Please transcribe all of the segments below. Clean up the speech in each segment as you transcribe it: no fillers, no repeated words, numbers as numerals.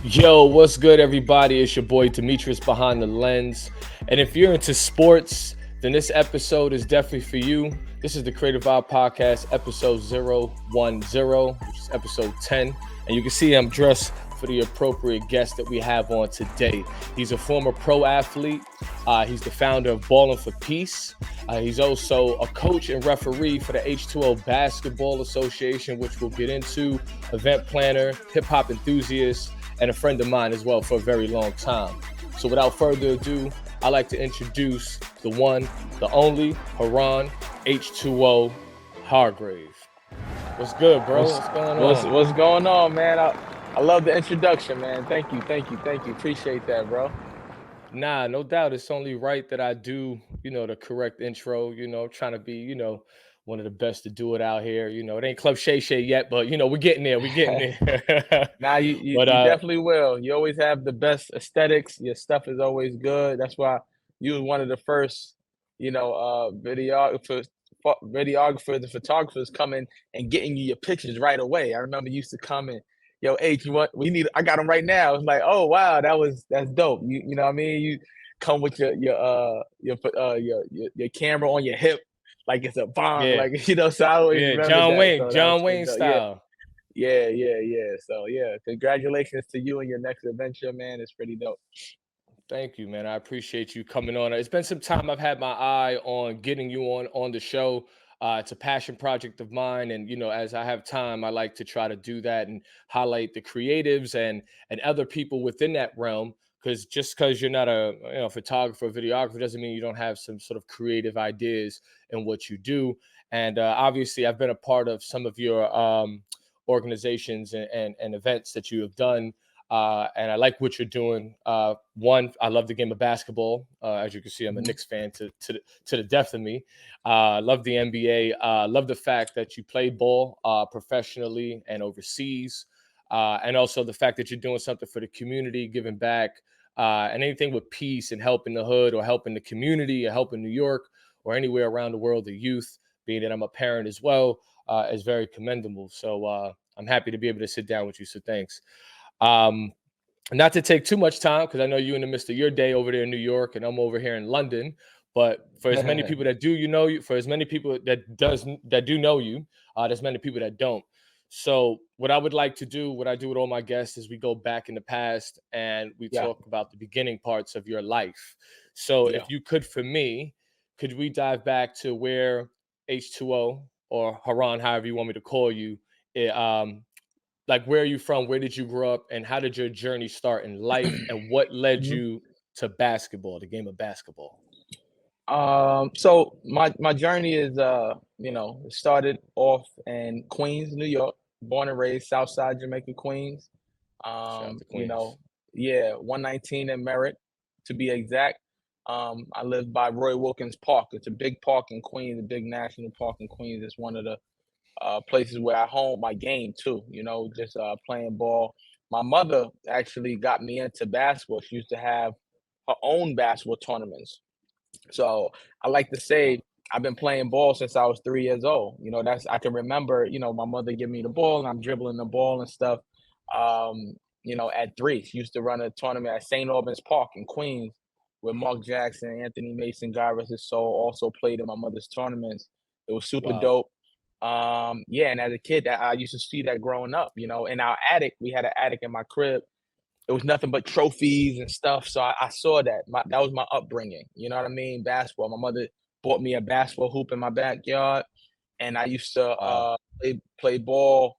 Yo, what's good, everybody? It's your boy Demetrius behind the lens. And if you're into sports, then this episode is definitely for you. This is the Creative Vibe Podcast, episode 010, which is episode 10. And you can see I'm dressed for the appropriate guest that we have on today. He's a former pro athlete. He's the founder of Ballin for Peace. He's also a coach and referee for the H2o Basketball Association, which we'll get into, event planner, hip-hop enthusiast, and a friend of mine as well for a very long time. So without further ado, I'd like to introduce the one, the only, Haron, H2o Hargrave. What's good, bro? What's going on? What's going on, man? I love the introduction, man. Thank you. Appreciate that, bro. Nah, no doubt. It's only right that I do, the correct intro, trying to be, one of the best to do it out here. It ain't Club Shay Shay yet, but, we're getting there. We're getting there. Nah, you But definitely will. You always have the best aesthetics. Your stuff is always good. That's why you was one of the first, videographers and photographers coming and getting you your pictures right away. I remember you used to come and, yo, H, I got them right now. It's like, oh wow, that's dope. You know what I mean? You come with your camera on your hip, like it's a bomb, yeah, like So I always yeah, remember John that. Wayne, So that was John Wayne pretty dope. Yeah, style. yeah. So yeah, congratulations to you and your next adventure, man. It's pretty dope. Thank you, man. I appreciate you coming on. It's been some time I've had my eye on getting you on the show. It's a passion project of mine, and as I have time, I like to try to do that and highlight the creatives and other people within that realm. Because just because you're not a photographer or videographer doesn't mean you don't have some sort of creative ideas in what you do. And obviously, I've been a part of some of your organizations and events that you have done. And I like what you're doing. One, I love the game of basketball. As you can see, I'm a Knicks fan to the death of me. Love the NBA. Love the fact that you play ball professionally and overseas. And also the fact that you're doing something for the community, giving back, and anything with peace and helping the hood or helping the community or helping New York or anywhere around the world, the youth, being that I'm a parent as well, is very commendable. So I'm happy to be able to sit down with you. So thanks. Not to take too much time, because I know you're in the midst of your day over there in New York and I'm over here in London. But for as many people that do know you, for as many people that do know you, there's many people that don't. So what I would like to do, what I do with all my guests, is we go back in the past and we Yeah. talk about the beginning parts of your life. So Yeah. if you could, for me, could we dive back to where H2o, or Haron, however you want me to call you, like, where are you from? Where did you grow up? And how did your journey start in life? And what led Mhm. you to basketball, the game of basketball? So my journey is it started off in Queens, New York, born and raised Southside Jamaica, Queens. Shout out to You Queens. know, yeah, 119 in Merritt to be exact. I live by Roy Wilkins Park. It's a big park in Queens, a big national park in Queens. It's one of the places where I hone my game too, just playing ball. My mother actually got me into basketball. She used to have her own basketball tournaments. So I like to say I've been playing ball since I was 3 years old. That's I can remember, my mother give me the ball and I'm dribbling the ball and stuff. At three. She used to run a tournament at St. Albans Park in Queens where Mark Jackson, Anthony Mason, God rest his soul, also played in my mother's tournaments. It was super Wow. dope. Yeah, and as a kid, I used to see that growing up. In our attic, we had an attic in my crib. It was nothing but trophies and stuff. So I saw that. That was my upbringing. You know what I mean? Basketball. My mother bought me a basketball hoop in my backyard, and I used to Wow. play ball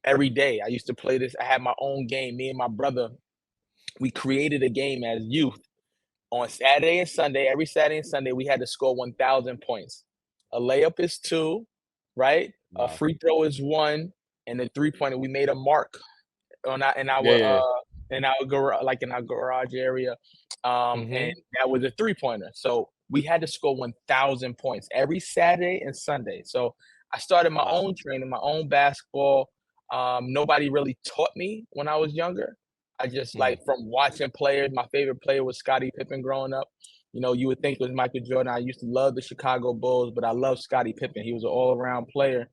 every day. I used to play this. I had my own game. Me and my brother, we created a game as youth on Saturday and Sunday. Every Saturday and Sunday, we had to score 1,000 points. A layup is two, right? A Wow. free throw is one, and the 3-pointer. We made a mark on our, Yeah, yeah. in our garage, like in our garage area, and Mm-hmm. that was a 3-pointer. So we had to score 1,000 points every Saturday and Sunday. So I started my Wow. own training, my own basketball. Nobody really taught me when I was younger. I just Mm. like from watching players. My favorite player was Scottie Pippen growing up. you would think it was Michael Jordan. I used to love the Chicago Bulls, but I love Scottie Pippen. He was an all-around player,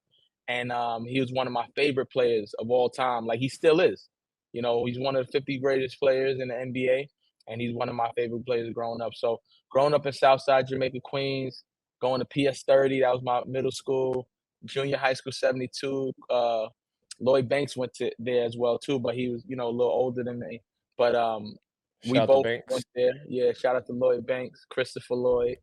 and he was one of my favorite players of all time. Like he still is. He's one of the 50 greatest players in the NBA, and he's one of my favorite players growing up. So growing up in Southside Jamaica, Queens, going to PS30, that was my middle school, junior high school 72. Lloyd Banks went to there as well too, but he was, a little older than me. But we Shout out to both Banks. went there. Yeah, shout out to Lloyd Banks, Christopher Lloyd.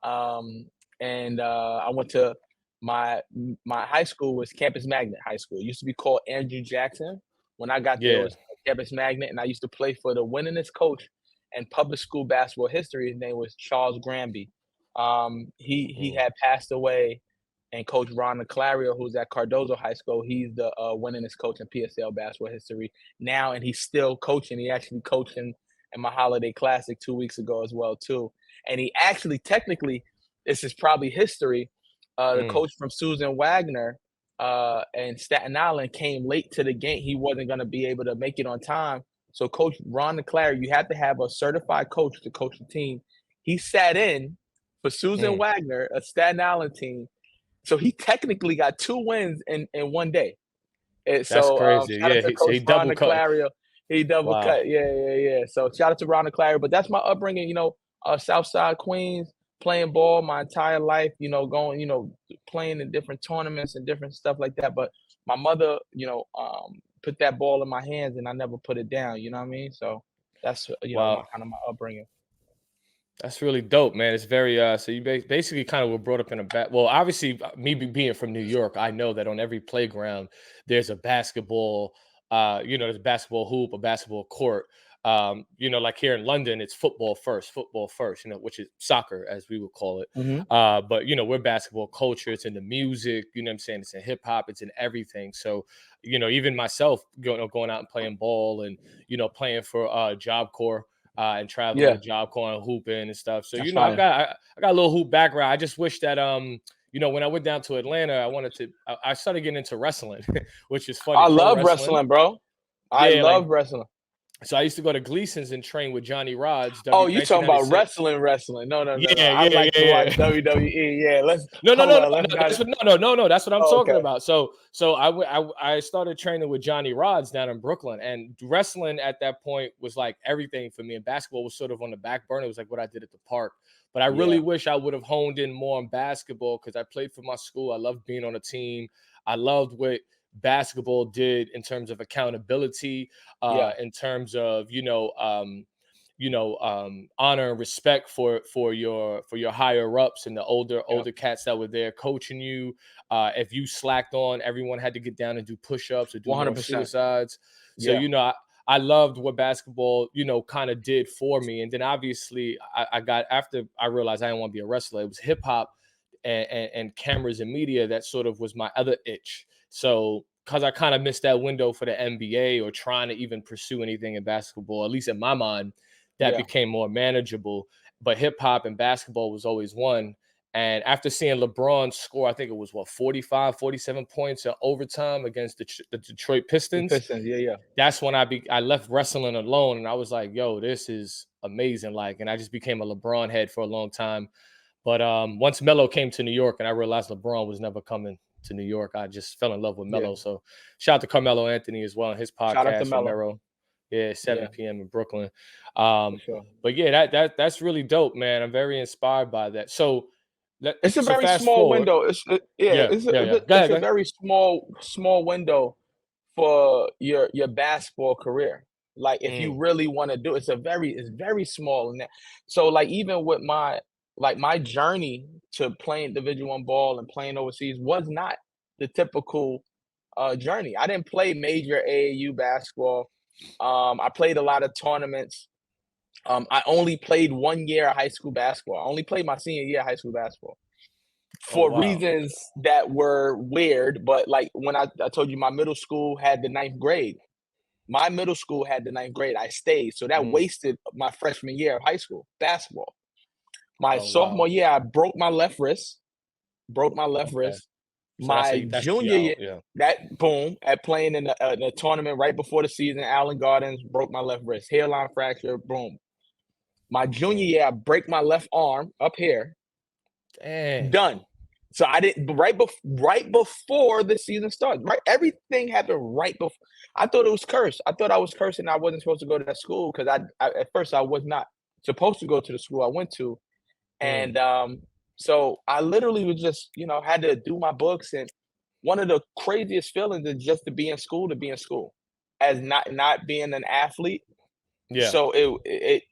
And I went to my high school was Campus Magnet High School. It used to be called Andrew Jackson. When I got there, it Yeah. was Campus Magnet, and I used to play for the winningest coach in public school basketball history. His name was Charles Granby. He had passed away, and Coach Ron Clario, who's at Cardozo High School, he's the winningest coach in PSL basketball history now, and he's still coaching. He actually coached in my Holiday Classic 2 weeks ago as well too. And he actually, technically, this is probably history. The coach from Susan Wagner and Staten Island came late to the game. He wasn't going to be able to make it on time. So Coach Ron Clario, you have to have a certified coach to coach the team. He sat in for Susan Wagner, a Staten Island team. So he technically got 2 wins in one day. And That's so crazy. shout out to So Coach he Ron double cut. Clario. He double cut. Yeah. So shout out to Ron Clario. But that's my upbringing, Southside Queens, playing ball my entire life, going, playing in different tournaments and different stuff like that. But my mother, put that ball in my hands and I never put it down. You know what I mean? So that's, Wow. my kind of my upbringing. That's really dope, man. It's very so you basically kind of were brought up in a well, obviously being from New York, I know that on every playground there's a basketball, there's a basketball hoop, a basketball court. Like here in London, it's football first, which is soccer as we would call it. But we're basketball culture. It's in the music, you know what I'm saying? It's in hip hop, it's in everything. So, even myself going out and playing ball and, playing for Job Corps. And traveling with Job Corps and hooping and stuff. So, That's I got a little hoop background. I just wish that, when I went down to Atlanta, I started getting into wrestling, which is funny. I love wrestling, bro. I love wrestling. So I used to go to Gleason's and train with Johnny Rods. Oh, you talking about wrestling? No. I like to watch WWE. Yeah, let's. No. That's what I'm talking about. So I started training with Johnny Rods down in Brooklyn, and wrestling at that point was like everything for me. And basketball was sort of on the back burner. It was like what I did at the park. But I really wish I would have honed in more on basketball because I played for my school. I loved being on a team. I loved what basketball did in terms of accountability, in terms of honor and respect for your higher ups and the older cats that were there coaching you. If you slacked on, everyone had to get down and do push-ups or do 100%. More suicides. So I loved what basketball kind of did for me. And then obviously I got, after I realized I didn't want to be a wrestler, it was hip hop and cameras and media that sort of was my other itch. So, because I kind of missed that window for the NBA or trying to even pursue anything in basketball, at least in my mind, that became more manageable. But hip hop and basketball was always one. And after seeing LeBron score, I think it was 45, 47 points in overtime against the Detroit Pistons. That's when I left wrestling alone, and I was like, yo, this is amazing. And I just became a LeBron head for a long time. But once Melo came to New York and I realized LeBron was never coming to New York, I just fell in love with Melo. So shout out to Carmelo Anthony as well on his podcast. Shout out to Melo. 7 p.m. in Brooklyn. But that's really dope, man. I'm very inspired by that. So it's a very small window. It's a very small window for your basketball career. Like if you really want to do it, it's very small. And so like even with my journey to playing Division I ball and playing overseas was not the typical journey. I didn't play major AAU basketball. I played a lot of tournaments. I only played 1 year of high school basketball. I only played my senior year of high school basketball for reasons that were weird. But like when I told you my middle school had the 9th grade. My middle school had the 9th grade. I stayed. So that wasted my freshman year of high school basketball. My sophomore year, I broke my left wrist. So my junior year, at playing in a tournament right before the season, Allen Gardens, broke my left wrist. Hairline fracture, boom. My junior year, I break my left arm up here. Dang. Done. So I didn't right before the season starts. Right, everything happened right before. I thought it was cursed. I thought I was cursed and I wasn't supposed to go to that school because I at first I was not supposed to go to the school I went to, Mm. and so I literally was just had to do my books, and one of the craziest feelings is just to be in school, as not being an athlete. Yeah. So it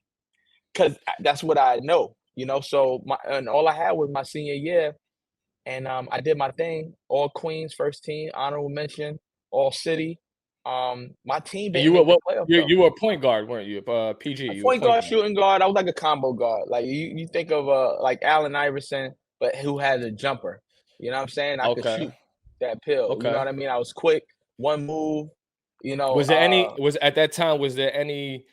because that's what I know. So all I had was my senior year, and I did my thing. All Queens, first team, honorable mention, all city. My team And didn't you were make the what? playoffs though. You were a point guard, weren't you? PG. A You were point point guard, guard. shooting guard. I was like a combo guard. Like you think of like Allen Iverson, but who has a jumper. You know what I'm saying? I could Okay. shoot that pill. You know Okay. what I mean? I was quick, one move. You know, Was there any? Was at that time? Was there any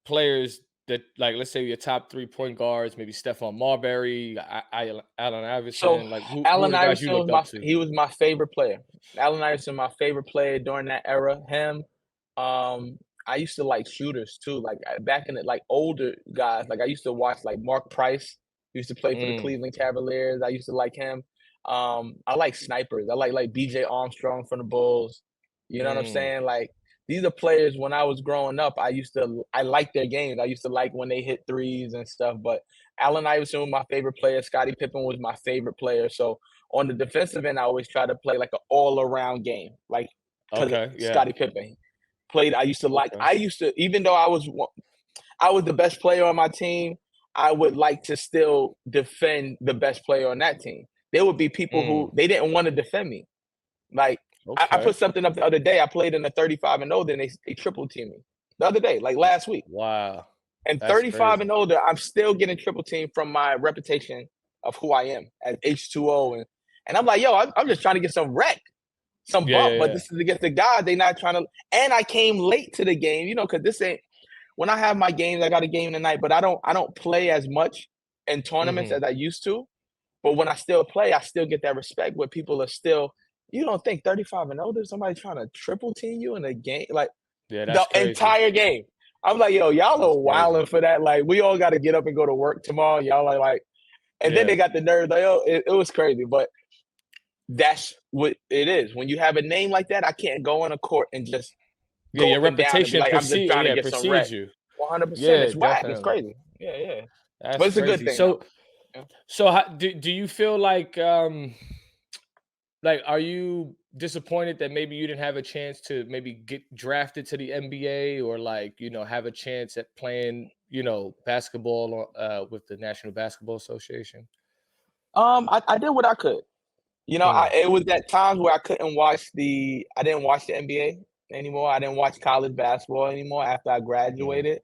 players that, like, let's say your top 3 point guards, maybe Stephon Marbury, Allen so Iverson? Like, who were Allen the guys you Iverson was looked up to? he was my favorite player. Allen Iverson, my favorite player during that era. Him. Um, I used to like shooters too. Like back in the like older guys. Like I used to watch like Mark Price. He used to play for the Mm. Cleveland Cavaliers. I used to like him. I like snipers. I like BJ Armstrong from the Bulls. You know what I'm Mm. saying? Like these are players when I was growing up, I liked their games. I used to like when they hit threes and stuff. But Allen Iverson was my favorite player. Scottie Pippen was my favorite player. So on the defensive end, I always try to play like an all-around game, like because of Okay. Yeah. Scottie Pippen played. Okay. I used to, even though I was the best player on my team, I would like to still defend the best player on that team. There would be people Mm. who they didn't want to defend me. Like I Okay. put something up the other day. I played in a 35 and older, and they triple teamed me the other day, like last week. Wow. And That's 35 crazy. and older, I'm still getting triple teamed from my reputation of who I am at H2O, and I'm like, yo, I'm just trying to get some wreck, some Yeah. bump, Yeah. but Yeah. this is against the guys. They not trying to. And I came late to the game, because this ain't when I have my games. I got a game tonight, but I don't play as much in tournaments Hmm. as I used to. But when I still play, I still get that respect where people are still. You don't think 35 and older, somebody trying to triple team you in a game, like Yeah. the That's crazy. entire game. I'm like, yo, y'all That's are crazy. wilding for that. Like, we all got to get up and go to work tomorrow. Y'all are like, and then Yeah. they got the nerve, like, oh, it was crazy. But that's what it is. When you have a name like that, I can't go on a court and just Yeah. go Your up and down and be reputation like, I'm just precedes. trying to Yeah. get some rep. Precedes you. 100%. Yeah. It's whack. It's Definitely. crazy. Yeah, yeah. But That's it's a good crazy. thing, though. So, Yeah. so how, do you feel like, are you disappointed that maybe you didn't have a chance to maybe get drafted to the NBA, or, like, have a chance at playing, basketball with the National Basketball Association? I did what I could. Mm. It was at times where I didn't watch the NBA anymore. I didn't watch college basketball anymore after I Mm. graduated.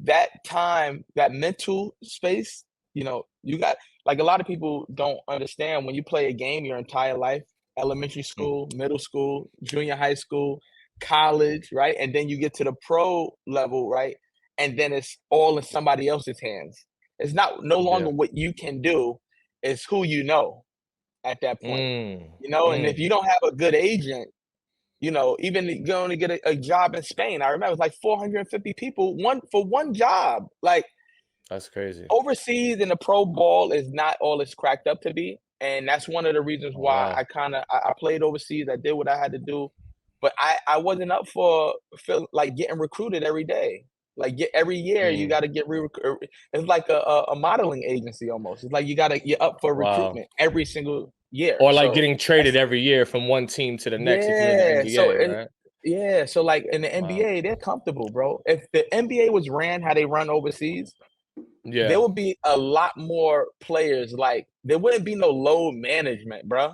That time, that mental space, you got like a lot of people don't understand when you play a game your entire life, elementary Mm. school, middle school, junior high school, college, right? And then you get to the pro level, right? And then it's all in somebody else's hands. It's not no longer Yeah. what you can do, it's who you know at that point. Mm. And if Mm. you don't have a good agent, even going to get a job in Spain, I remember it was like 450 people for one job. Like That's crazy. overseas in the pro ball is not all it's cracked up to be. And that's one of the reasons Oh, why wow. I played overseas. I did what I had to do, but I wasn't up for like getting recruited every day. Like every year you Mm. got to get it's like a modeling agency almost. It's like you're up for Wow. recruitment every single year. Or like So getting traded that's every year from one team to the next if you're in the yeah. NBA, right? So like in the Wow. NBA, they're comfortable, bro. If the NBA was ran how they run overseas, there Yeah. would be a lot more players. Like there wouldn't be no load management, bro.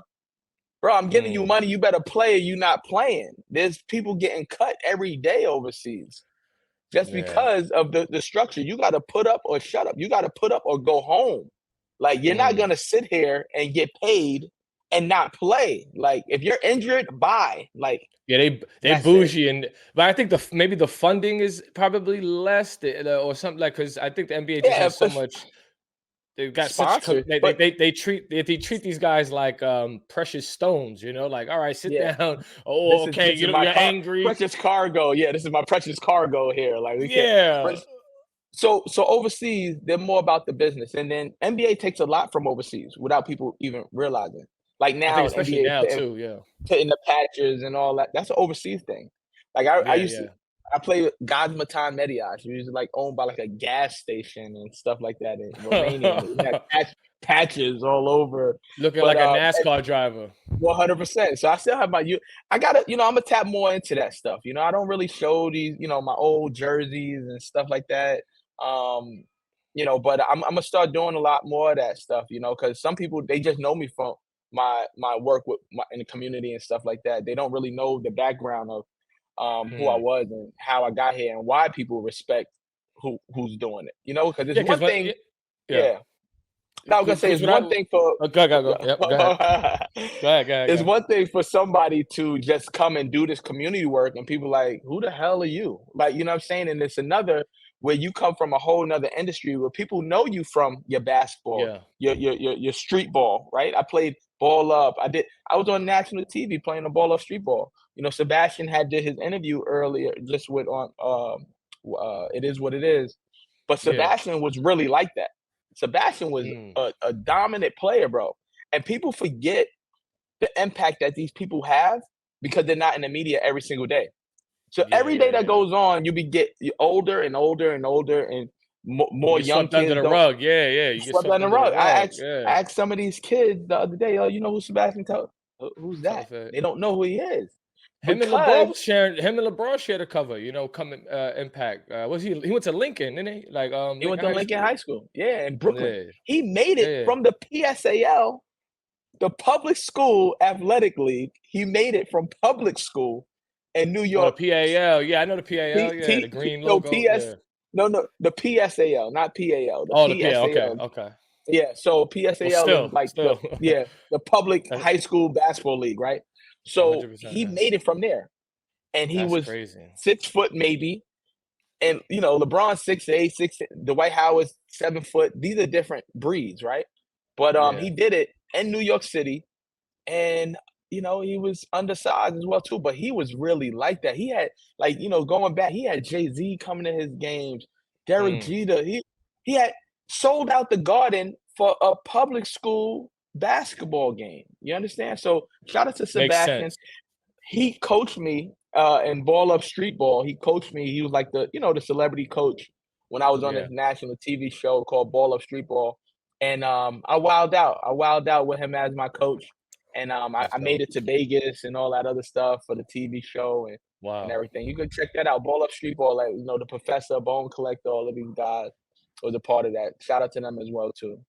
Bro, I'm giving you Mm. money. You better play. Or you not playing. There's people getting cut every day overseas just Yeah. because of the structure. You got to put up or shut up. You got to put up or go home. Like you're not Mm. gonna sit here and get paid and not play. Like if you're injured, bye. Like Yeah, they that's it. bougie, but I think maybe the funding is probably less, or something, like, because I think the NBA just Yeah, has so much. They've got such sponsor, but they treat these guys like precious stones, like, all right, sit yeah, down. Oh, okay, this is my you're angry. precious cargo. Yeah, this is my precious cargo here. Like we can't. Yeah. So overseas, they're more about the business, and then NBA takes a lot from overseas without people even realizing. Like I think now, especially NBA is now too. Yeah. putting the patches and all that. That's an overseas thing. Like I Yeah. used to, Yeah. I play with Gazmatan Mediash, who's like owned by like a gas station and stuff like that in Romania. And he had patches all over. Looking But like a NASCAR driver. 100%. So I still have I gotta, I'm gonna tap more into that stuff. I don't really show these, my old jerseys and stuff like that. Um, but I'm gonna start doing a lot more of that stuff, because some people they just know me from my work in the community and stuff like that. They don't really know the background of who I Hmm. was and how I got here and why people respect who's doing it. Because it's Yeah, one because thing, yeah, yeah. No, I was gonna say because it's what I one thing for go. Yep, go ahead. Go ahead. Go ahead. Go it's ahead. one thing for somebody to just come and do this community work and people like, who the hell are you? Like, you know what I'm saying? And it's another where you come from a whole nother industry where people know you from your basketball, Yeah. your street ball, right? I played ball up. I was on national TV playing the ball up street ball. Sebastian did his interview earlier just with on It Is What It Is. But Yeah. Sebastian was really like that. Sebastian was Mm. a dominant player, bro. And people forget the impact that these people have because they're not in the media every single day. So Yeah. every day Yeah. that Yeah. goes on, you're older and older and older, and You more get young swept under kids the don't rug. Yeah. Yeah. You get swept swept under the under the rug. rug. Yeah. I asked some of these kids the other day, "Oh, you know who Sebastian Telfair? Who's that?" Telford. They don't know who he is Him and LeBron because was sharing. Him and LeBron shared a cover. Coming Impact. Was he went to Lincoln, didn't he? Like he went Lincoln to High Lincoln School. High School, yeah, in Brooklyn. Yeah. He made it Yeah. from the PSAL, the public school athletic league. He made it from public school in New Oh, the York. PAL. Yeah, I know the PAL. P Yeah, the P P green no, logo. PS Yeah. no, the PSAL, not PAL, the Oh, the PAL. Okay. PSAL. Okay. Yeah, so Well, PSAL is still, like still, the public that high school basketball league, right? So 100%. he made it from there, and he That's was crazy. 6 foot maybe, and LeBron 6'8", Dwight Howard 7 foot. These are different breeds, right? But Yeah. he did it in New York City, and he was undersized as well too, but he was really like that. He had like going back, he had Jay-Z coming to his games, Derek Mm. Jeter. He had sold out the Garden for a public school basketball game. You understand? So shout out to Makes Sebastian. sense. He coached me in ball up street ball. He coached me. He was like the celebrity coach when I was on this Yeah, national TV show called Ball Up Street Ball. And I wowed out. I wowed out with him as my coach. And that's I made dope. it to Vegas and all that other stuff for the TV show and Wow. everything. You can check that out. Ball Up Street Ball, like the professor, Bone Collector, all of these guys was a part of that. Shout out to them as well too.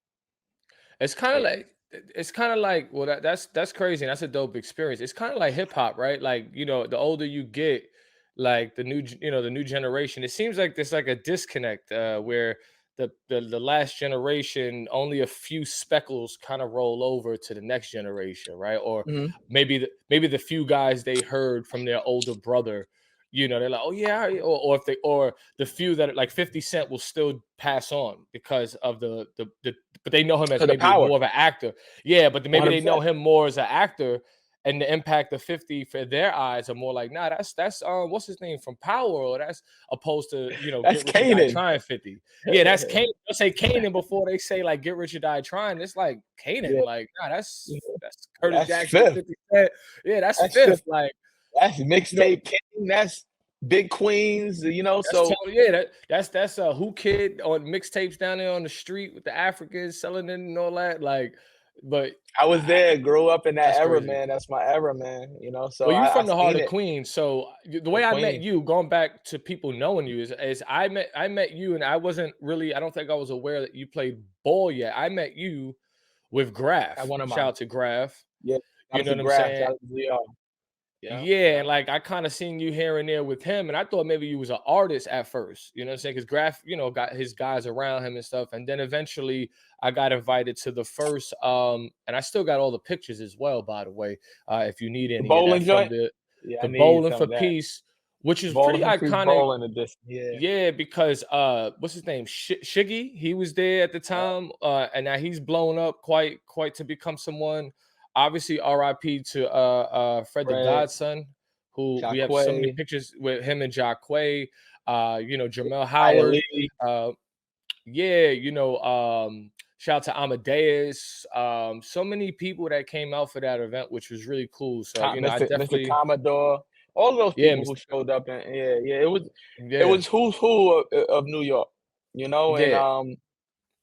It's kind of Yeah. like well that's crazy and that's a dope experience. It's kind of like hip hop, right? Like, the older you get, like the new generation, it seems like there's like a disconnect where the last generation, only a few speckles kind of roll over to the next generation, right? Or Mhm. maybe the few guys they heard from their older brother, they're like, oh yeah, or if they or the few that like 50 Cent will still pass on because of the but they know him as For the maybe power, more of an actor. Yeah, but maybe they know 100%. him more as an actor, and the impact of 50 for their eyes are more like, nah, that's what's his name from Power, or that's opposed to That's Get Rich or Die Canaan. Trying 50. Yeah, that's Kane. They'll say Kanan before they say like Get Rich or Die Trying. It's like Kanan, Yeah, like nah, yeah. that's Curtis That's Jackson, fifth. 50 Cent. Yeah, that's That's fifth. fifth. Like That's you know, mixtape king. That's Big Queens. that's So totally yeah. That's a Who Kid on mixtapes down there on the street with the Africans selling it and all that. Like, but I was there, grew up in that that's era, crazy. man. That's my era, man. So Well, you I from the heart seen of it. Queens, so the The way I met Queen. you, going back to people knowing you, is I met you, and I wasn't really, I don't think I was aware that you played ball yet. I met you with I Graph. one of Shout mine. out to Graph. Yeah. Shout You out know to what I'm Graph. saying? Shout out to ZR. Yeah. Yeah, Yeah. and like I kind of seen you here and there with him, and I thought maybe you was an artist at first. You know what I'm saying? Because Graph, got his guys around him and stuff, and then eventually I got invited to the first, and I still got all the pictures as well, by the way, if you need The any of that bowling from joint. the Yeah, I the need Bowling some for of that. Peace, which is pretty Bowling for Peace iconic. bowling edition. Yeah. Yeah, because what's his name? Shiggy, he was there at the time, and now he's blown up quite to become someone. Obviously, R.I.P. to Fred the Fred, Godson, who we have so many Jacquay. pictures with him and Jacquay. Jamel Maya Howard. Lee, Uh, yeah, shout out to Amadeus. So many people that came out for that event, which was really cool. So, I Mr. definitely, Commodore, all of those yeah, people who showed up, and yeah, it yeah, was who's who of New York, and yeah,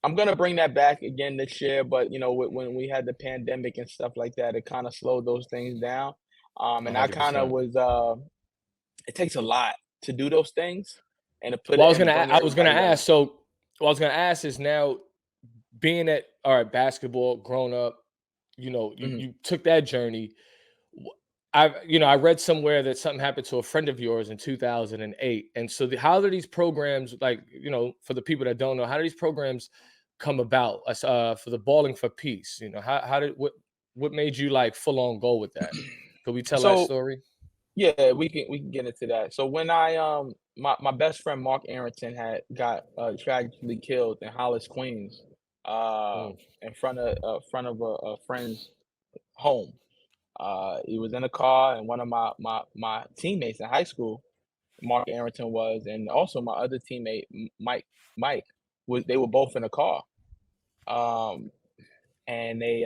I'm gonna bring that back again this year, but when we had the pandemic and stuff like that, it kind of slowed those things down. And I kind of 100%. was, it takes a lot to do those things and to put Well, it and bring I was gonna everybody together. ask. So, what I was gonna ask is now being at all right, basketball, grown up, Mhm. you took that journey. Wh- I read somewhere that something happened to a friend of yours in 2008, and so how do these programs, like, for the people that don't know, how do these programs come about? For the Balling for Peace, how did what made you like full on go with that? Could we tell that So story? yeah, we can get into that. So when I my best friend Mark Arrington had got tragically killed in Hollis, Queens, uh, Mm, in front of a friend's home. He was in a car, and one of my teammates in high school, Mark Arrington was, and also my other teammate Mike was. They were both in a car. Um, and they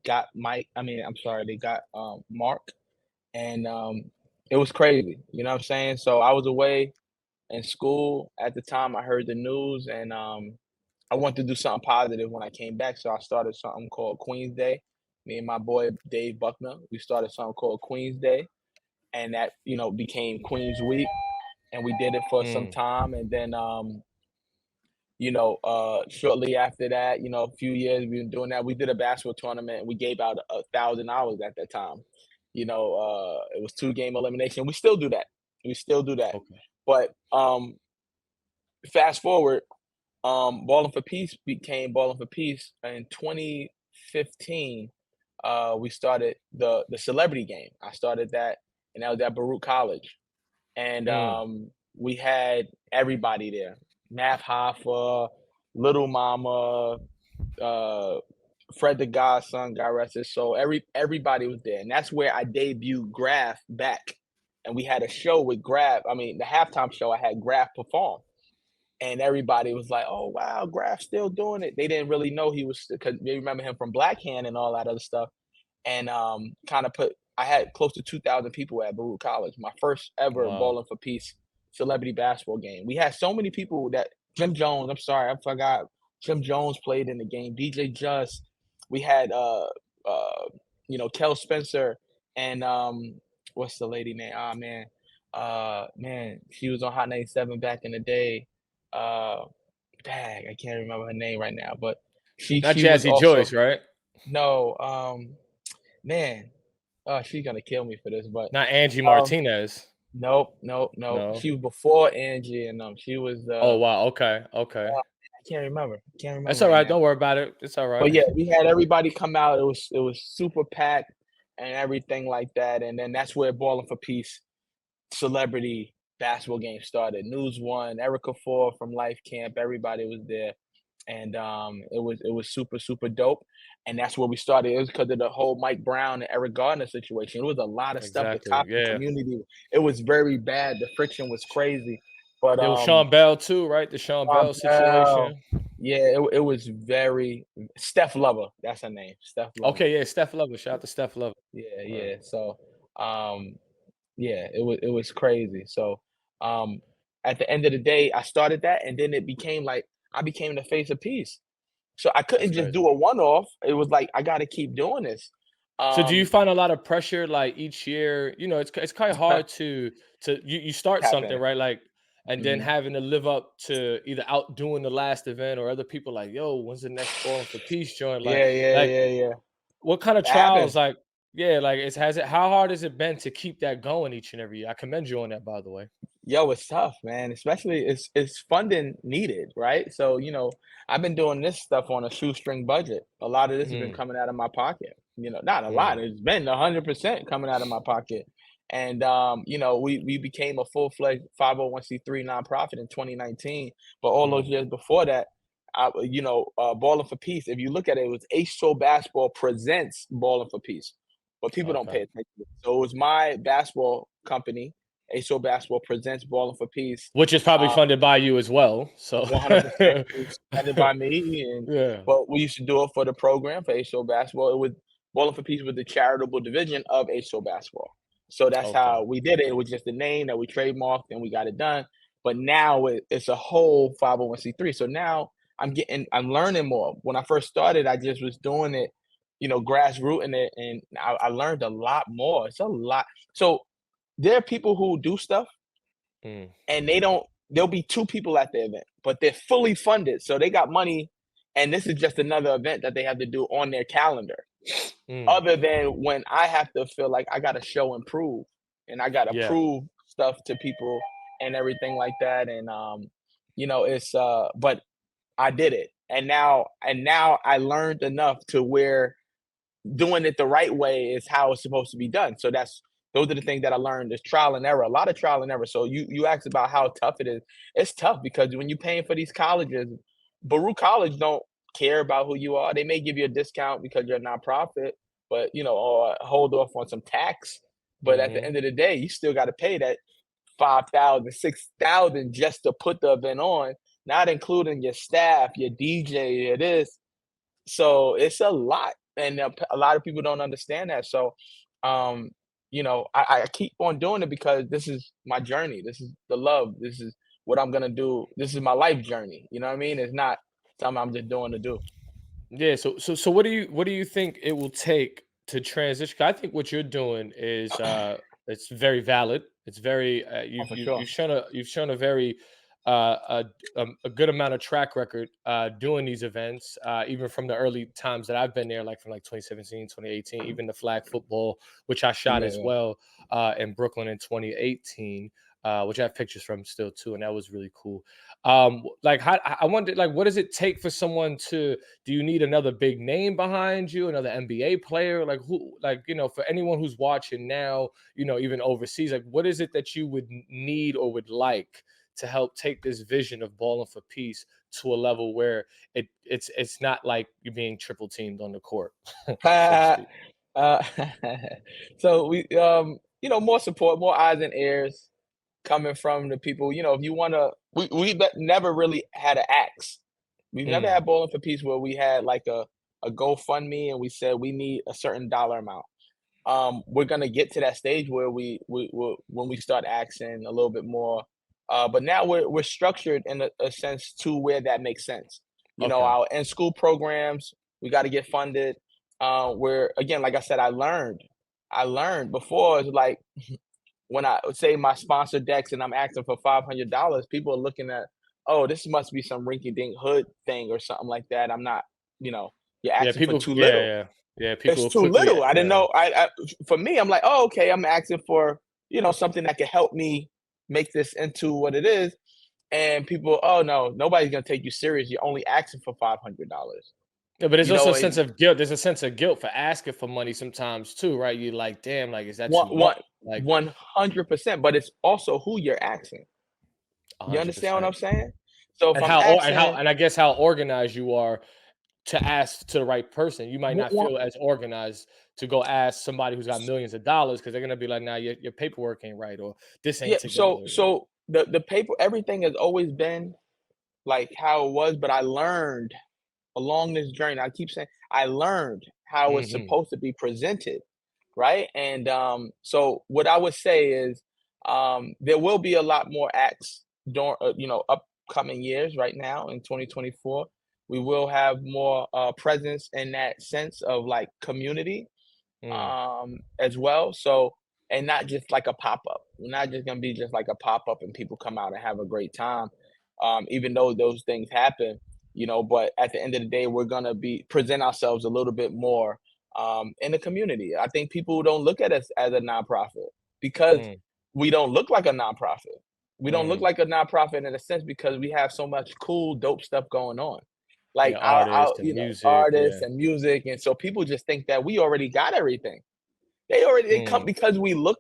got Mike. I mean, I'm sorry, they got Mark, and it was crazy. You know what I'm saying? So I was away in school at the time. I heard the news, and I wanted to do something positive when I came back. So I started something called Queens Day. Me and my boy Dave Buckner, we started something called Queens Day, and that became Queens Week, and we did it for some mm, time, and then shortly after that, a few years we've been doing that. We did a basketball tournament, and we gave out $1,000 at that time. It was 2 game elimination. We still do that. We still do that. okay. But fast forward, Ballin for Peace became Ballin for Peace in 2015. We started the celebrity game. I started that, and that was at Baruch College, and Mm. we had everybody there: Math Hoffa, Little Mama, uh, Fred the Godson, God rest his soul. Everybody was there, and that's where I debuted Graf back. And we had a show with Graf. I mean, the halftime show I had Graf perform, and everybody was like, "Oh wow, Graf's still doing it." They didn't really know he was, because they remember him from Black Hand and all that other stuff. And kind of put I had close to 2,000 people at Baruch College, my first ever Wow. Ballin for Peace celebrity basketball game. We had so many people that Jim Jones, I'm sorry, I forgot. Jim Jones played in the game. DJ Just. We had Kel Spencer, and what's the lady name? Ah man. Man, she was on Hot 97 back in the day. Uh Dang, I can't remember her name right now, but Not she was Jazzy also. Joyce, right? No, man, oh, she's gonna kill me for this, but Not Angie um, Martinez. nope, nope, nope. No. She was before Angie, and she was Oh wow. Okay. Okay. I can't remember. I can't That's remember all right right. now. Don't worry about it. It's all But right. yeah, we had everybody come out. It was super packed and everything like that. And then that's where Ballin' for Peace celebrity basketball game started. News One, Erica Ford from Life Camp, everybody was there, and it was super super dope. And that's where we started. It was because of the whole Mike Brown and Eric Gardner situation. It was a lot of stuff. The Exactly. Compton Yeah. community, it was very bad. The friction was crazy, but There was Sean Bell too, right? The Sean Sean Bell Bell, situation. yeah, it was very. Steph Lover, that's her name, Steph Lover. Okay, yeah, Steph Lover. Shout out to Steph Lover. Yeah, Right. yeah. So, um, yeah, it was crazy. So, um, at the end of the day, I started that, and then it became like I became the face of peace. So I That's couldn't just crazy. do a one-off. It was like I got to keep doing this. So do you Um, find a lot of pressure like each year? It's kind of hard to you start Tap something, in. right? Like, and then Mhm. having to live up to either outdoing the last event or other people like, yo, when's the next Ball for Peace joint? Yeah, yeah, Like yeah, yeah. what kind of It trials, happens. like, yeah, like how hard has it been to keep that going each and every year? I commend you on that, by the way. Yo, it's tough, man. Especially it's funding needed, right? So, I've been doing this stuff on a shoestring budget. A lot of this has been Mm, coming out of my pocket. Not a lot. mm, It's been 100% coming out of my pocket. And we became a full-fledged 501c3 nonprofit in 2019. But all those mm. years before that, Ballin' for Peace. If you look at it, it was H2o Basketball presents Ballin' for Peace, but people don't Okay. pay attention. So it was my basketball company, H2o Basketball presents Ballin for Peace. Which is probably funded by you as well. So 100% it was funded by me, and yeah. but we used to do it for the program for H2o Basketball. It was Ballin for Peace with the charitable division of H2o Basketball. So that's Okay. how we did it. It was just the name that we trademarked and we got it done. But now it's a whole 501c3. So now I'm learning more. When I first started, I just was doing it, grassrooting it, and I learned a lot more. It's a lot. So there are people who do stuff Mm, and there'll be 2 people at the event, but they're fully funded. So they got money, and this is just another event that they have to do on their calendar. mm, Other than when I have to feel like I gotta show and prove, and I gotta yeah. prove stuff to people and everything like that. And it's but I did it. And now I learned enough to where doing it the right way is how it's supposed to be done. So those are the things that I learned is trial and error, a lot of trial and error. So you asked about how tough it is. It's tough because when you're paying for these colleges, Baruch College don't care about who you are. They may give you a discount because you're a nonprofit, but or hold off on some tax. But at the Mhm. end of the day, you still got to pay that 5,000, 6,000 just to put the event on, not including your staff, your DJ, your this. So it's a lot, and a lot of people don't understand that. So, um, I keep on doing it because this is my journey. This is the love. This is what I'm gonna do. This is my life journey. You know what I mean? It's not something I'm just doing to do. Yeah. So what do you think it will take to transition? 'Cause I think what you're doing is it's very valid. It's very Oh, for you've sure. shown a very a good amount of track record doing these events, even from the early times that I've been there, like from like 2017, 2018, even the flag football, which I shot Yeah, as yeah. well in Brooklyn in 2018, which I have pictures from still too, and that was really cool. Like how I wonder, like, what does it take for someone to? Do you need another big name behind you, another NBA player? Like who? Like for anyone who's watching now, even overseas, like what is it that you would need or would like to help take this vision of balling for peace to a level where it's not like you're being triple teamed on the court, so to speak. uh, so we more support, more eyes and ears coming from the people. If you wanna, never really had an axe. We've never Mm, had Bowling for Peace where we had like a GoFundMe and we said we need a certain dollar amount. We're gonna get to that stage where when we start asking a little bit more. But now we're structured in a sense to where that makes sense. okay. Our in school programs, we got to get funded. Where again, like I said, I learned before. It's like when I would say my sponsor decks and I'm asking for $500, people are looking at, oh, this must be some rinky dink hood thing or something like that. I'm not, you know, you're Yeah, asking for people. too Yeah, little. yeah, yeah. It's People too quickly. little. I didn't Yeah, know. For me, I'm like, oh, okay, I'm asking for, something that can help me make this into what it is. And people, oh no, nobody's gonna take you serious. You're only asking for $500. yeah. But there's You also a know, sense and of guilt. There's a sense of guilt for asking for money sometimes too, right? You like, damn, like, is that one too one much? Like, 100%. But it's also who you're asking. You understand what 100%. I'm saying? So if And I'm how asking, and I guess how organized you are to ask to the right person. You might not one, feel as organized to go ask somebody who's got millions of dollars because they're gonna be like, "Nah, your paperwork ain't right," or "This yeah. ain't So together." so the paper, everything has always been like how it was, but I learned along this journey. I keep saying I learned how it's Mhm. supposed to be presented, right? And so what I would say is there will be a lot more acts during upcoming years. Right now in 2024, we will have more presence in that sense of like community Mm. as well. So, and not just like a pop up. We're not just gonna be just like a pop up and people come out and have a great time. Even though those things happen, but at the end of the day, we're gonna be present ourselves a little bit more in the community. I think people don't look at us as a nonprofit because Mm. we don't look like a nonprofit. We don't look Mm. like a nonprofit in a sense because we have so much cool, dope stuff going on. Like Yeah, our artists and music, artists yeah. and music, and so people just think that we already got everything. They come Mm. because we look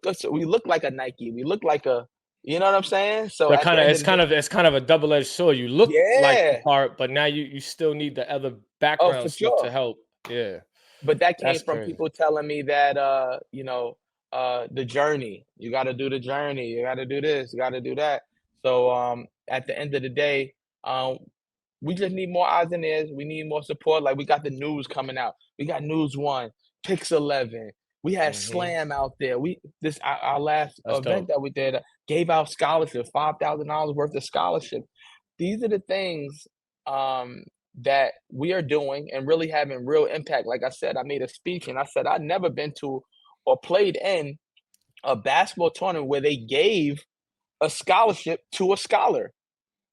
like a Nike, we look like a, you know what I'm saying? So So at the kinda end of it's the day, kind of it's kind of a double-edged sword. You look like the yeah, part, but now you still need the other oh background for stuff to sure. help. Yeah, But that came that's from crazy. people telling me that the journey. You got to do the journey. You got to do this. You got to do that. So at the end of the day, um, we just need more eyes and ears. We need more support. Like we got the news coming out. We got News One, Pix 11. We had Hmm. Slam out there. We this our last That's event dope. that we did gave out scholarships, $5,000 worth of scholarship. These are the things um, that we are doing and really having real impact. Like I said, I made a speech and I said I'd never been to or played in a basketball tournament where they gave a scholarship to a scholar.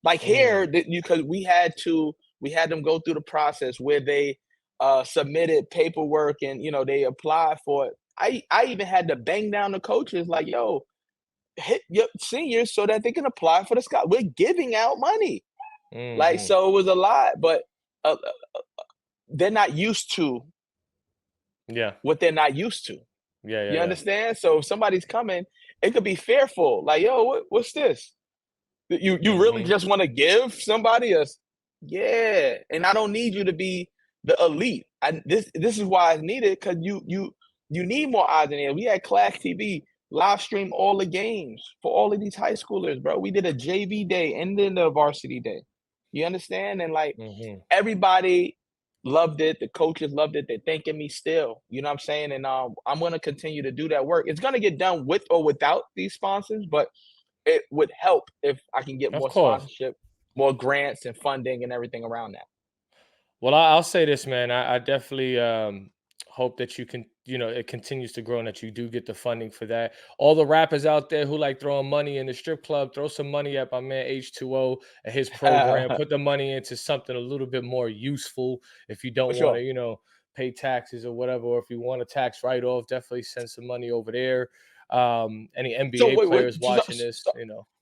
Like here, Mm, because we had them go through the process where they submitted paperwork and they applied for it. I even had to bang down the coaches like, yo, hit your seniors so that they can apply for the scholarship. We're giving out money. Like hmm. so it was a lot, but they're not used to Yeah. what they're not used to. Yeah. Yeah. You Yeah. understand? So if somebody's coming, it could be fearful. Like, yo, what's this? You really Hmm. just want to give somebody a yeah, and I don't need you to be the elite. This is why it's needed because you need more eyes in there. We had Class TV live stream all the games for all of these high schoolers, bro. We did a JV day and then the varsity day. You understand? And like Hmm. everybody loved it. The coaches loved it. They're thanking me still. You know what I'm saying? And I'm gonna continue to do that work. It's gonna get done with or without these sponsors, but it would help if I can get Of more course. sponsorship, more grants and funding and everything around that. Well, I'll say this, man. I definitely hope that you can, it continues to grow and that you do get the funding for that. All the rappers out there who like throwing money in the strip club, throw some money at my man H2O and his program. For Put the money into something a little bit more useful. If you don't want to, sure. pay taxes or whatever, or if you want a tax write off, definitely send some money over there. Any So NBA wait, players watching this.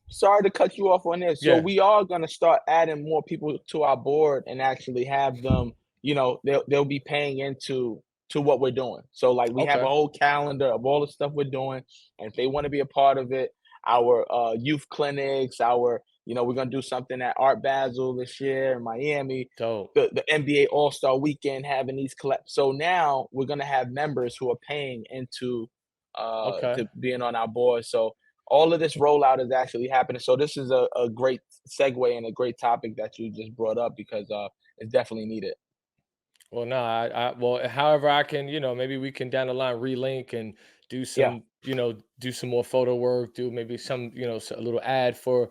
sorry to cut you off on this. So Yeah. we are gonna start adding more people to our board and actually have them, they'll be paying into to what we're doing. So like we have a Okay. whole calendar of all the stuff we're doing, and if they want to be a part of it, our youth clinics, we're gonna do something at Art Basel this year in Miami. Dope. The NBA All Star Weekend having these collect. So now we're gonna have members who are paying into Okay. to being on our board. So all of this rollout is actually happening. So this is a great segue and a great topic that you just brought up because it's definitely needed. Well, no, well, however I can, maybe we can down the line relink and do Yeah. do some more photo work, do maybe some, a little ad for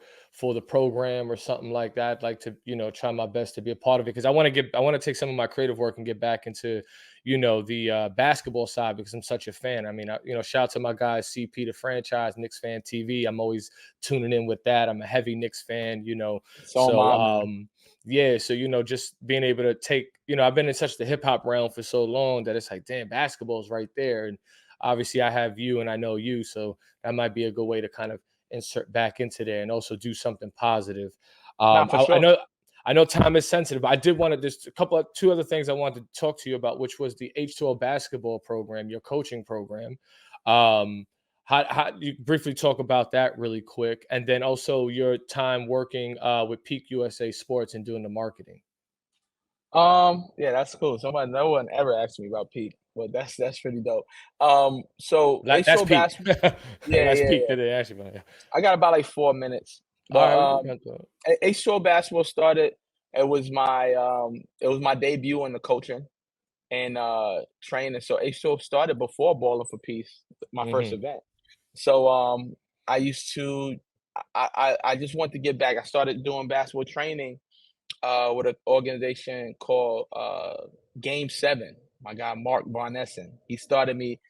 the program or something like that. I'd like to, try my best to be a part of it because I want to take some of my creative work and get back into, the basketball side because I'm such a fan. I mean, shout out to my guys, CP, the franchise, Knicks fan TV. I'm always tuning in with that. I'm a heavy Knicks fan, So am so I, man. yeah, so just being able to take, I've been in such the hip hop realm for so long that it's like, damn, basketball's right there. And obviously I have you and I know you, so that might be a good way to kind of insert back into there and also do something positive. Nah, for I sure. know time is sensitive, but I did want to just two other things I wanted to talk to you about, which was the H2O basketball program, your coaching program. Um, how you briefly talk about that really quick, and then also your time working with Peak USA Sports and doing the marketing. Yeah, that's cool. No one ever asked me about Pete, but that's pretty dope. So That's H2O Peak. basketball. Yeah, That's yeah, Peak yeah. that they actually about. Yeah. I got about like 4 minutes, All but right, we got the. H2O basketball started. It was my debut in the coaching and training. So H2O started before Ballin for Peace, my first Hmm. event. So I used to I just want to get back. I started doing basketball training with an organization called Game Seven. My guy Mark Barnessen. He started me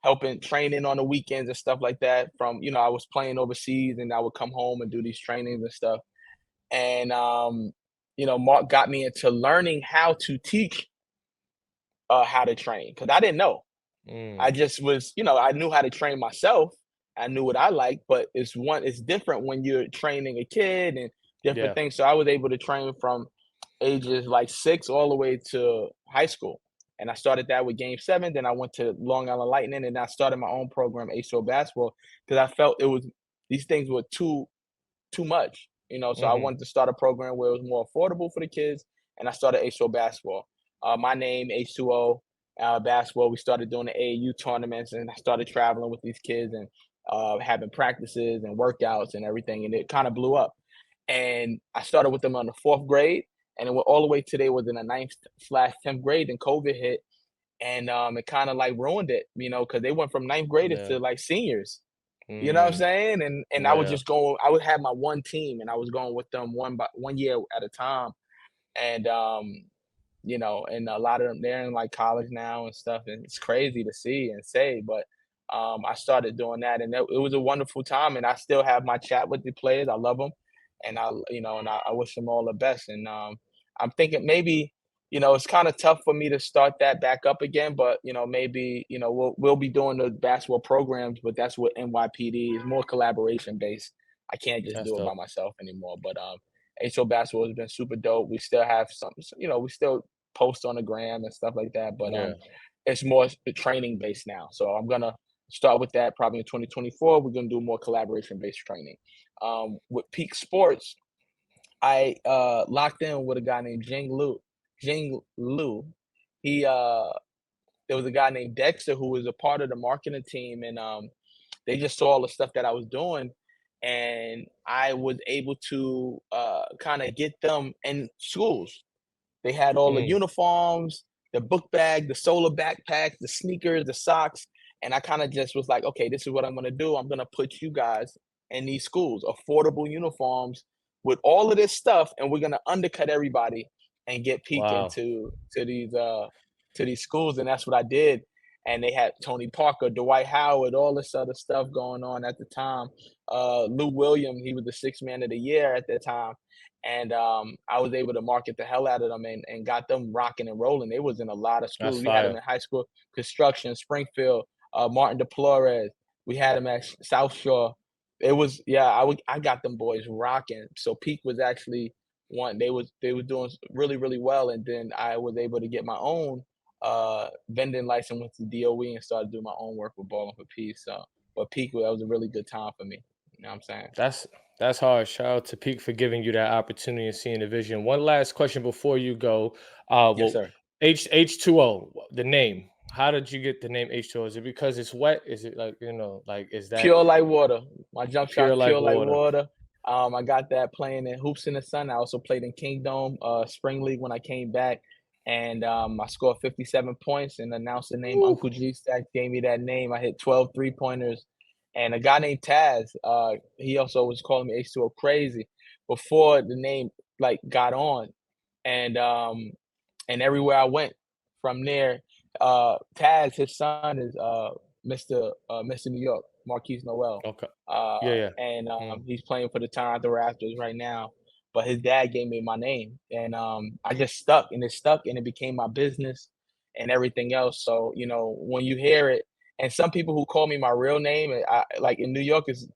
helping training on the weekends and stuff like that. From I was playing overseas and I would come home and do these trainings and stuff. And Mark got me into learning how to teach how to train because I didn't know. I Mm, just was, I knew how to train myself. I knew what I liked, but it's different when you're training a kid and different yeah. things. So I was able to train from ages like 6 all the way to high school. And I started that with Game 7. Then I went to Long Island Lightning and I started my own program, H2O Basketball, because I felt it was these things were too much. So I Hmm. wanted to start a program where it was more affordable for the kids, and I started H2O Basketball. My name H2O. basketball. We started doing the AAU tournaments, and I started traveling with these kids and having practices and workouts and everything, and it kind of blew up. And I started with them on the fourth grade, and it went all the way to they was in the ninth/10th grade, and COVID hit, and it kind of like ruined it, because they went from ninth graders Yeah. to like seniors. You know what I'm Mm, saying? And I was yeah. just going. I would have my one team, and I was going with them one year at a time, and and a lot of them they're in like college now and stuff, and it's crazy to see and say, but I started doing that, and it was a wonderful time, and I still have my chat with the players. I love them, and I wish them all the best, and I'm thinking maybe. It's kind of tough for me to start that back up again, but maybe we'll be doing the basketball programs, but that's what NYPD is more collaboration based. I can't just That's do it by dope. myself anymore. But H2o Basketball has been super dope. We still have some, we still post on the gram and stuff like that, but Yeah. it's more training based now. So I'm gonna start with that probably in 2024. We're gonna do more collaboration based training. With Peak Sports, I locked in with a guy named Jing Lu. Jing Lu. He There was a guy named Dexter who was a part of the marketing team, and they just saw all the stuff that I was doing, and I was able to kind of get them in schools. They had all the Mm, uniforms, the book bag, the solar backpack, the sneakers, the socks, and I kind of just was like, okay, this is what I'm gonna do. I'm gonna put you guys in these schools, affordable uniforms with all of this stuff, and we're gonna undercut everybody and get peak wow. into to these schools, and that's what I did. And they had Tony Parker, Dwight Howard, all this other stuff going on at the time. Lou Williams, he was the sixth man of the year at that time, and I was able to market the hell out of them and got them rocking and rolling. They was in a lot of That's schools. We had them fire. in high school, construction, Springfield, Martin DeFlores. We had them at South Shore. It was yeah, I got them boys rocking. So Peak was actually one. They were doing really really well, and then I was able to get my own vending license with the DOE and started doing my own work with Ballin for Peace. So, but Peak, that was a really good time for me. You know what I'm saying? That's that's hard. Shout out to Peak for giving you that opportunity and seeing the vision. One last question before you go. Yes, Well, sir. H2O, the name. How did you get the name H2O? Is it because it's wet? Is it like, like is that Pure like water. My jump pure shot's like pure like water? water. I got that playing in Hoops in the Sun. I also played in Kingdom, Spring League when I came back. And I scored 57 points and announced the name Woo. Uncle G Stack gave me that name. I hit 12 3-pointers. And a guy named Taz, he also was calling me H2O Crazy before the name like got on. And and everywhere I went from there, Taz, his son is Mr. New York, Marquise Noel, Okay. Yeah, yeah. and Mm, he's playing for the Toronto Raptors right now. But his dad gave me my name, and I just stuck, and it became my business and everything else. So when you hear it, and some people who call me my real name, like in New York, is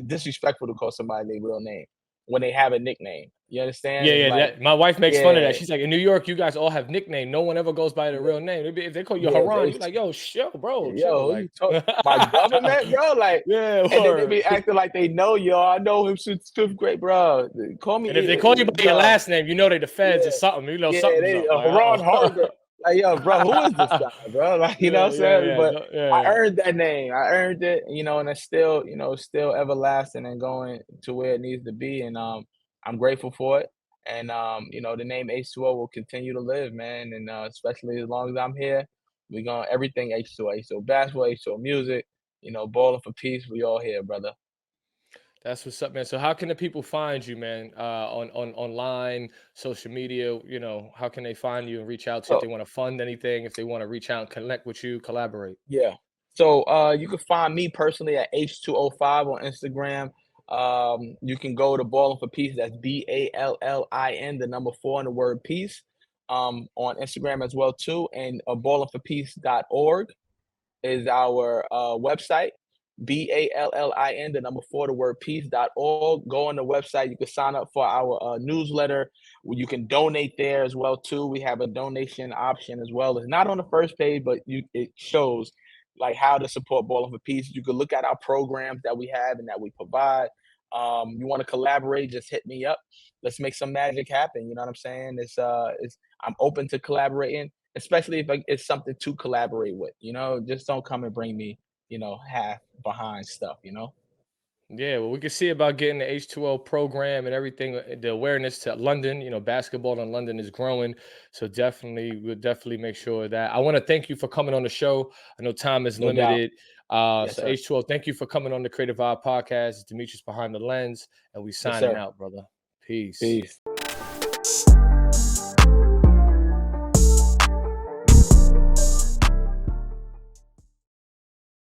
disrespectful to call somebody their real name when they have a nickname. You understand? yeah, It's yeah. like, That my wife makes fun of that. yeah, She's like, in New York, you guys all have nickname. No one ever goes by the real name. If they call you yeah, Haron, you're it's like, yo, chill, bro, chill. yo, who Like, you talk my government, bro? Like, yeah, and then they word. be acting like they know you. I know him since fifth grade, bro. Call And if they me, call you by your bro. last name, you know they the feds or Yeah, something. You know yeah. something's They up. Like, Haran uh-oh. Hargrave. Like, yo, bro, who is this guy, bro? Like, you know Yeah, what I'm yeah, saying? yeah. But No, I yeah. earned that name. I earned it, and it's still, still everlasting and going to where it needs to be. And I'm grateful for it. And the name H2O will continue to live, man. And especially as long as I'm here, we gonna everything H2O, H2O basketball, H2O music, balling for peace. We all here, brother. That's what's up, man. So how can the people find you, man? On online, social media, how can they find you and reach out to you if So they want to fund anything, if they want to reach out and connect with you, collaborate? yeah. So you can find me personally at H205 on Instagram. You can go to Ballin for Peace. That's Ballin, the number four, and the word peace. On Instagram as well too, and ballinforpeace.org is our website. Ballin, the number four, the word peace.org. Go on the website. You can sign up for our newsletter. You can donate there as well too. We have a donation option as well. It's not on the first page, but it shows like how to support Ballin for Peace. You can look at our programs that we have and that we provide. You want to collaborate? Just hit me up. Let's make some magic happen. You know what I'm saying? It's I'm open to collaborating. especially if it's something to collaborate with. Just don't come and bring me, half behind stuff. Yeah, well, we can see about getting the H2O program and everything, the awareness to London. Basketball in London is growing. So definitely, we'll definitely make sure that. I want to thank you for coming on the show. I know time is No doubt. limited. Yes, So sir. H2O, thank you for coming on the Creative Vibe podcast. It's Demetrius behind the lens, and we Yes, signing sir. out, brother. Peace. Peace.